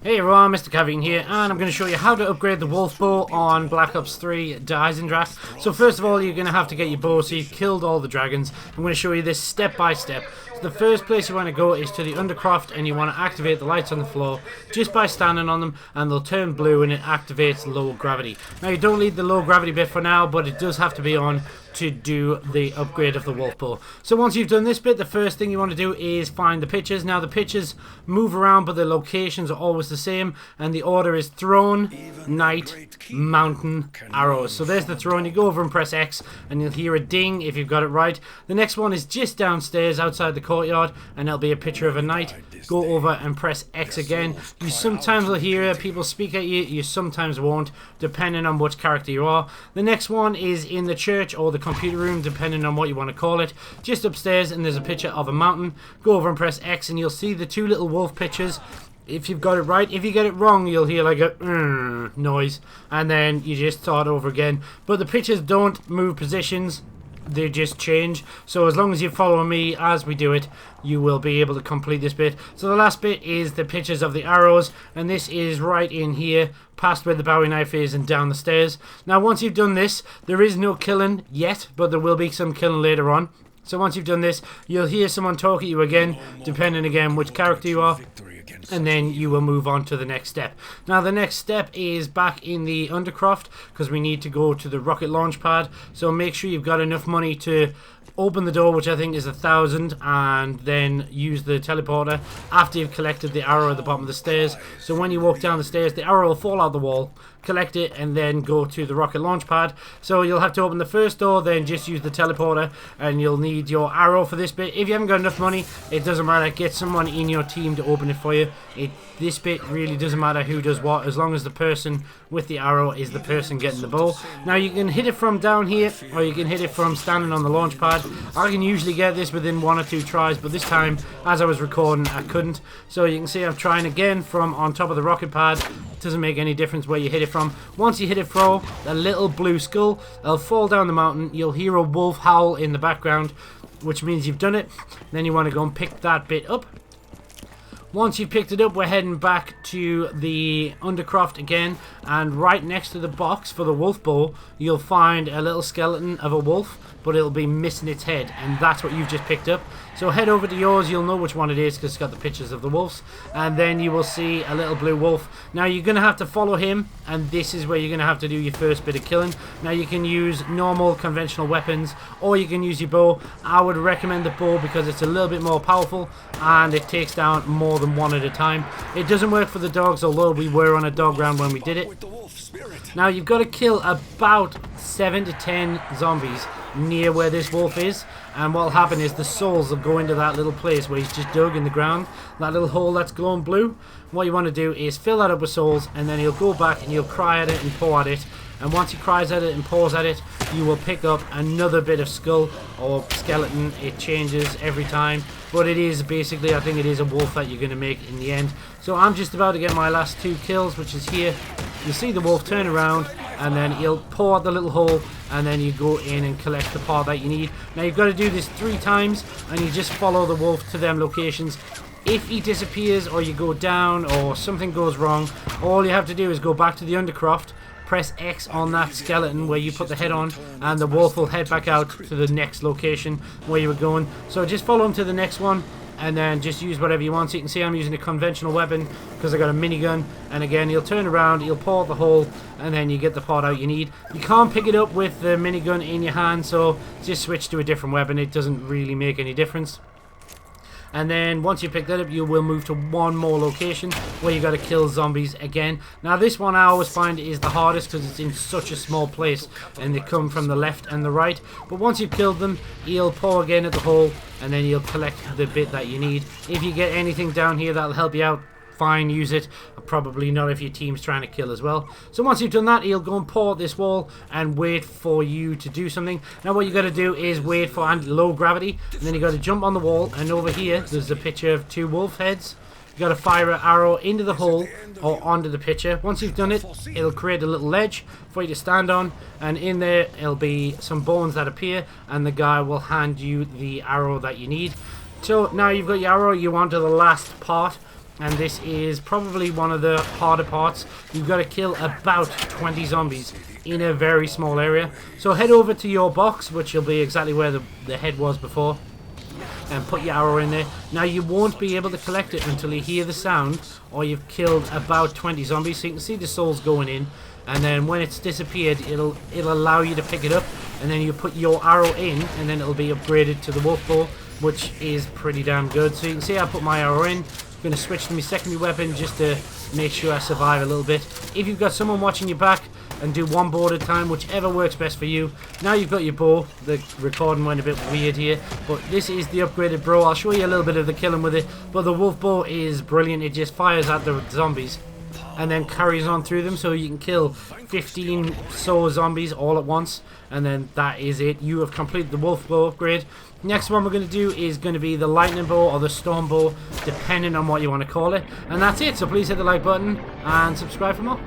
Hey everyone, Mr. Cavian here, and I'm going to show you how to upgrade the wolf bow on Black Ops 3 to Eisendrache. So first of all, you're going to have to get your bow, so you've killed all the dragons. I'm going to show you this step by step. So the first place you want to go is to the undercroft, and you want to activate the lights on the floor just by standing on them, and they'll turn blue and it activates low gravity. Now you don't need the low gravity bit for now, but it does have to be on to do the upgrade of the wolf bow. So once you've done this bit, the first thing you want to do is find the pictures. Now the pictures move around, but the locations are always the same, and the order is throne, knight, mountain, arrows. So there's the throne. You go over and press X and you'll hear a ding if you've got it right. The next one is just downstairs outside the courtyard, and there'll be a picture of a knight. Go over and press X again. You sometimes will hear people speak at you, you sometimes won't, depending on which character you are. The next one is in the church or the computer room, depending on what you want to call it, just upstairs, and there's a picture of a mountain. Go over and press X and you'll see the two little wolf pictures if you've got it right. If you get it wrong, you'll hear like a noise, and then you just start over again. But the pictures don't move positions, they just change. So as long as you follow me as we do it, you will be able to complete this bit. So the last bit is the pictures of the arrows, and this is right in here past where the Bowie knife is and down the stairs. Now once you've done this, there is no killing yet, but there will be some killing later on. So once you've done this, you'll hear someone talk at you again, depending again which character you are, and then you will move on to the next step. Now the next step is back in the undercroft, because we need to go to the rocket launch pad. So make sure you've got enough money to open the door, which I think is 1,000, and then use the teleporter after you've collected the arrow at the bottom of the stairs. So when you walk down the stairs, the arrow will fall out the wall, collect it, and then go to the rocket launch pad. So you'll have to open the first door, then just use the teleporter, and you'll need your arrow for this bit. If you haven't got enough money, it doesn't matter, get someone in your team to open it for you. This bit really doesn't matter who does what, as long as the person with the arrow is the person getting the bow. Now you can hit it from down here, or you can hit it from standing on the launch pad. I can usually get this within 1 or 2 tries, but this time, as I was recording, I couldn't. So you can see I'm trying again from on top of the rocket pad. It doesn't make any difference where you hit it from. Once you hit it from a little blue skull, it'll fall down the mountain. You'll hear a wolf howl in the background, which means you've done it. Then you want to go and pick that bit up. Once you've picked it up, we're heading back to the undercroft again, and right next to the box for the wolf bow, you'll find a little skeleton of a wolf, but it'll be missing its head, and that's what you've just picked up. So head over to yours, you'll know which one it is because it's got the pictures of the wolves, and then you will see a little blue wolf. Now you're going to have to follow him, and this is where you're going to have to do your first bit of killing. Now you can use normal conventional weapons, or you can use your bow. I would recommend the bow because it's a little bit more powerful, and it takes down more than one at a time. It doesn't work for the dogs, although we were on a dog round when we did it. Now you've got to kill about 7 to 10 zombies near where this wolf is, and what'll happen is the souls will go into that little place where he's just dug in the ground, that little hole that's glowing blue. What you want to do is fill that up with souls, and then he'll go back and he'll cry at it and paw at it, and once he cries at it and paws at it, you will pick up another bit of skull or skeleton. It changes every time, but it is basically, I think it is a wolf that you're going to make in the end. So I'm just about to get my last 2 kills, which is here. You see the wolf turn around, and then he'll paw at the little hole, and then you go in and collect the paw that you need. Now you've got to do this 3 times, and you just follow the wolf to them locations. If he disappears, or you go down, or something goes wrong, all you have to do is go back to the undercroft, press X on that skeleton where you put the head on, and the wolf will head back out to the next location where you were going. So just follow him to the next one, and then just use whatever you want. So you can see I'm using a conventional weapon because I got a minigun, and again he'll turn around, he'll paw at the hole, and then you get the part out you need. You can't pick it up with the minigun in your hand, so just switch to a different weapon. It doesn't really make any difference. And then once you pick that up, you will move to one more location where you got to kill zombies again. Now this one I always find is the hardest because it's in such a small place, and they come from the left and the right. But once you've killed them, you'll paw again at the hole, and then you'll collect the bit that you need. If you get anything down here that'll help you out, fine, use it. Probably not if your team's trying to kill as well. So once you've done that, you'll go and paw at this wall and wait for you to do something. Now what you got to do is wait for low gravity, and then you got to jump on the wall, and over here there's a picture of 2 wolf heads. You got to fire an arrow into the hole or onto the picture. Once you've done it, it'll create a little ledge for you to stand on, and in there it'll be some bones that appear, and the guy will hand you the arrow that you need. So now you've got your arrow, you want to the last part. and this is probably one of the harder parts. You've got to kill about 20 zombies in a very small area. So head over to your box, which will be exactly where the head was before, and put your arrow in there. Now you won't be able to collect it until you hear the sound or you've killed about 20 zombies. So you can see the souls going in, and then when it's disappeared, it'll allow you to pick it up, and then you put your arrow in, and then it'll be upgraded to the wolf bow, which is pretty damn good. So you can see I put my arrow in. I'm going to switch to my secondary weapon just to make sure I survive a little bit. If you've got someone watching your back, and do one bow at a time, whichever works best for you. Now you've got your bow. The recording went a bit weird here, but this is the upgraded bow. I'll show you a little bit of the killing with it, but the wolf bow is brilliant. It just fires at the zombies and then carries on through them, so you can kill 15 so zombies all at once, and then that is it. You have completed the wolf bow upgrade. Next one we're going to do is going to be the lightning bow or the storm bow, depending on what you want to call it, and that's it. So please hit the like button and subscribe for more.